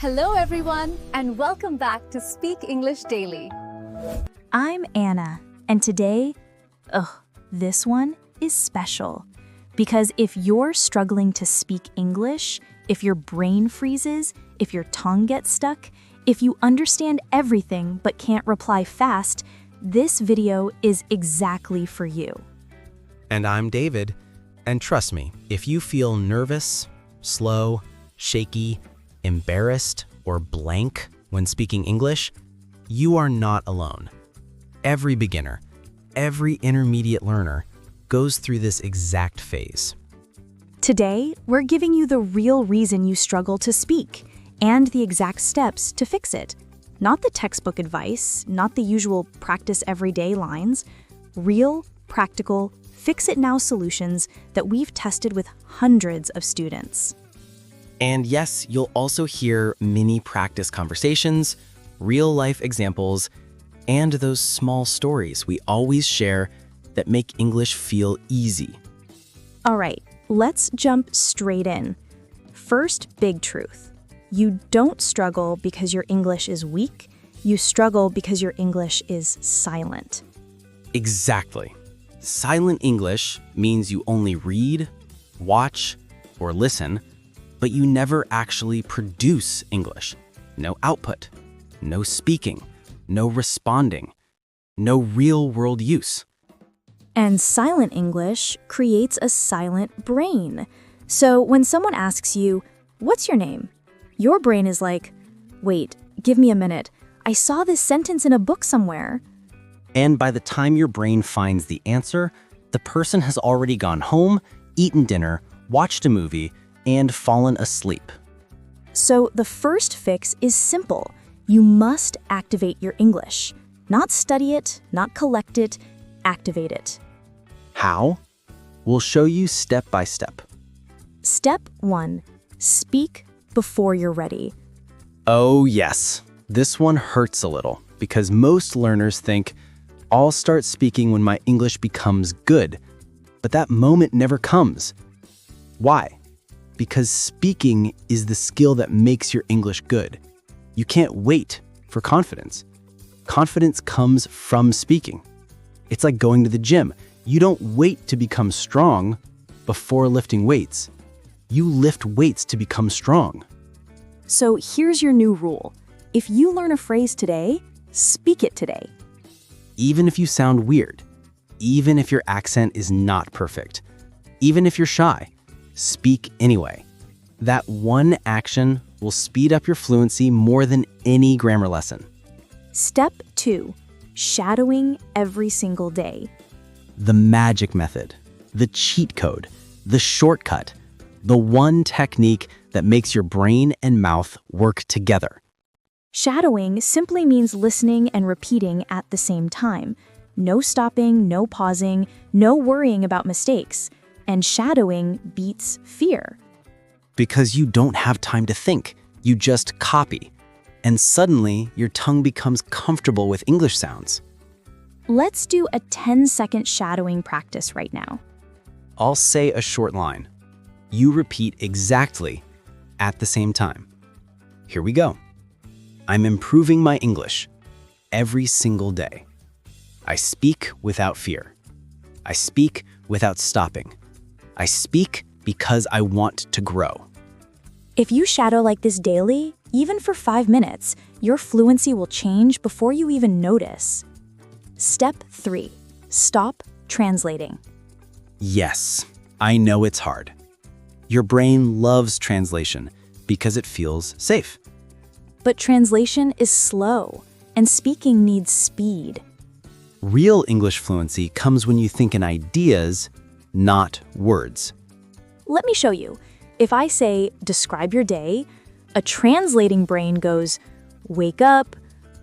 Hello everyone and welcome back to Speak English Daily. I'm Anna, and today, this one is special. Because if you're struggling to speak English, if your brain freezes, if your tongue gets stuck, if you understand everything but can't reply fast, this video is exactly for you. And I'm David, and trust me, if you feel nervous, slow, shaky, embarrassed, or blank when speaking English, you are not alone. Every beginner, every intermediate learner goes through this exact phase. Today, we're giving you the real reason you struggle to speak and the exact steps to fix it. Not the textbook advice, not the usual practice everyday lines, real, practical, fix-it-now solutions that we've tested with hundreds of students. And yes, you'll also hear mini practice conversations, real-life examples, and those small stories we always share that make English feel easy. All right, let's jump straight in. First big truth. You don't struggle because your English is weak. You struggle because your English is silent. Exactly. Silent English means you only read, watch, or listen, but you never actually produce English. No output, no speaking, no responding, no real-world use. And silent English creates a silent brain. So when someone asks you, "What's your name?" your brain is like, "Wait, give me a minute. I saw this sentence in a book somewhere." And by the time your brain finds the answer, the person has already gone home, eaten dinner, watched a movie, and fallen asleep. So the first fix is simple. You must activate your English. Not study it, not collect it, activate it. How? We'll show you step by step. Step 1. Speak before you're ready. Oh yes, this one hurts a little because most learners think, I'll start speaking when my English becomes good, but that moment never comes. Why? Because speaking is the skill that makes your English good. You can't wait for confidence. Confidence comes from speaking. It's like going to the gym. You don't wait to become strong before lifting weights. You lift weights to become strong. So here's your new rule. If you learn a phrase today, speak it today. Even if you sound weird, even if your accent is not perfect, even if you're shy, speak anyway. That one action will speed up your fluency more than any grammar lesson. Step 2. Shadowing every single day. The magic method, the cheat code, the shortcut, the one technique that makes your brain and mouth work together. Shadowing simply means listening and repeating at the same time. No stopping, no pausing, no worrying about mistakes. And shadowing beats fear. Because you don't have time to think, you just copy. And suddenly, your tongue becomes comfortable with English sounds. Let's do a 10-second shadowing practice right now. I'll say a short line. You repeat exactly at the same time. Here we go. I'm improving my English every single day. I speak without fear. I speak without stopping. I speak because I want to grow. If you shadow like this daily, even for 5 minutes, your fluency will change before you even notice. Step 3. Stop translating. Yes, I know it's hard. Your brain loves translation because it feels safe. But translation is slow, and speaking needs speed. Real English fluency comes when you think in ideas, not words. Let me show you. If I say, describe your day, a translating brain goes, wake up,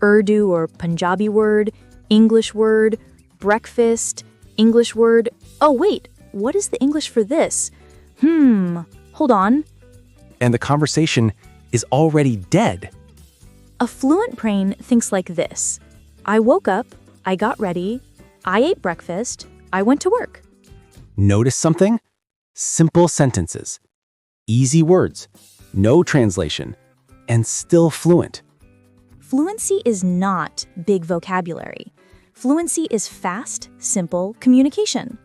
Urdu or Punjabi word, English word, breakfast, English word. Oh wait, what is the English for this? Hold on. And the conversation is already dead. A fluent brain thinks like this. I woke up, I got ready, I ate breakfast, I went to work. Notice something? Simple sentences, easy words, no translation, and still fluent. Fluency is not big vocabulary. Fluency is fast, simple communication.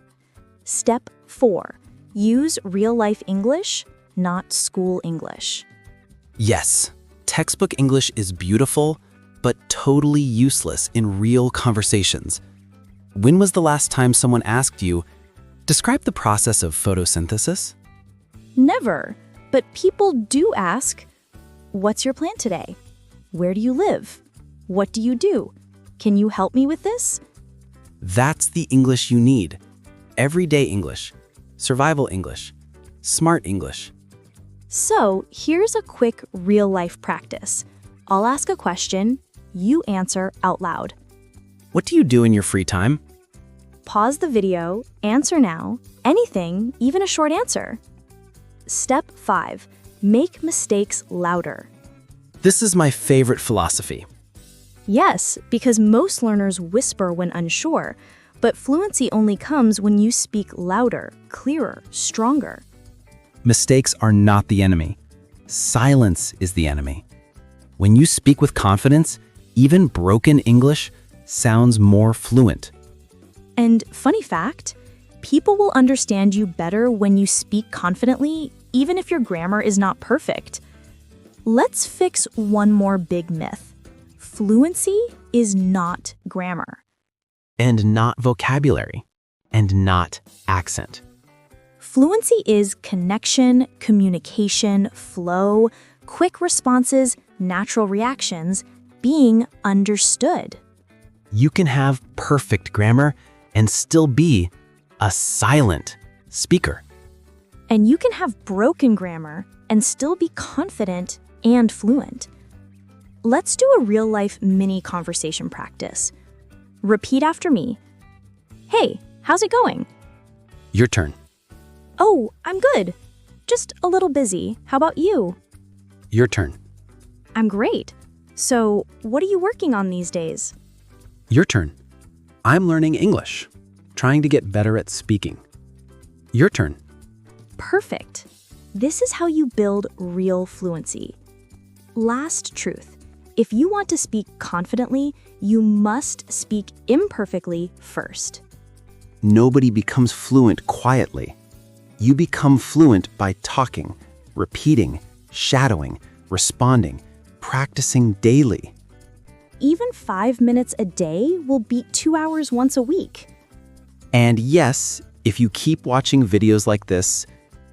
Step 4. Use real-life English, not school English. Yes, textbook English is beautiful, but totally useless in real conversations. When was the last time someone asked you, describe the process of photosynthesis? Never, but people do ask, what's your plan today? Where do you live? What do you do? Can you help me with this? That's the English you need. Everyday English, survival English, smart English. So here's a quick real-life practice. I'll ask a question, you answer out loud. What do you do in your free time? Pause the video, answer now, anything, even a short answer. Step 5. Make mistakes louder. This is my favorite philosophy. Yes, because most learners whisper when unsure, but fluency only comes when you speak louder, clearer, stronger. Mistakes are not the enemy. Silence is the enemy. When you speak with confidence, even broken English sounds more fluent. And funny fact, people will understand you better when you speak confidently, even if your grammar is not perfect. Let's fix one more big myth. Fluency is not grammar. And not vocabulary. And not accent. Fluency is connection, communication, flow, quick responses, natural reactions, being understood. You can have perfect grammar and still be a silent speaker. And you can have broken grammar and still be confident and fluent. Let's do a real-life mini conversation practice. Repeat after me. Hey, how's it going? Your turn. Oh, I'm good. Just a little busy. How about you? Your turn. I'm great. So, what are you working on these days? Your turn. I'm learning English, trying to get better at speaking. Your turn. Perfect. This is how you build real fluency. Last truth. If you want to speak confidently, you must speak imperfectly first. Nobody becomes fluent quietly. You become fluent by talking, repeating, shadowing, responding, practicing daily. Even 5 minutes a day will beat 2 hours once a week. And yes, if you keep watching videos like this,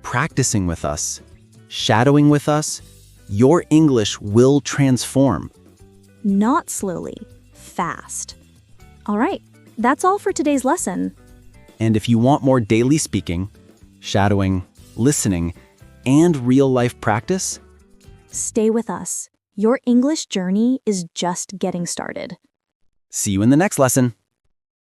practicing with us, shadowing with us, your English will transform. Not slowly, fast. All right, that's all for today's lesson. And if you want more daily speaking, shadowing, listening, and real-life practice, stay with us. Your English journey is just getting started. see you in the next lesson.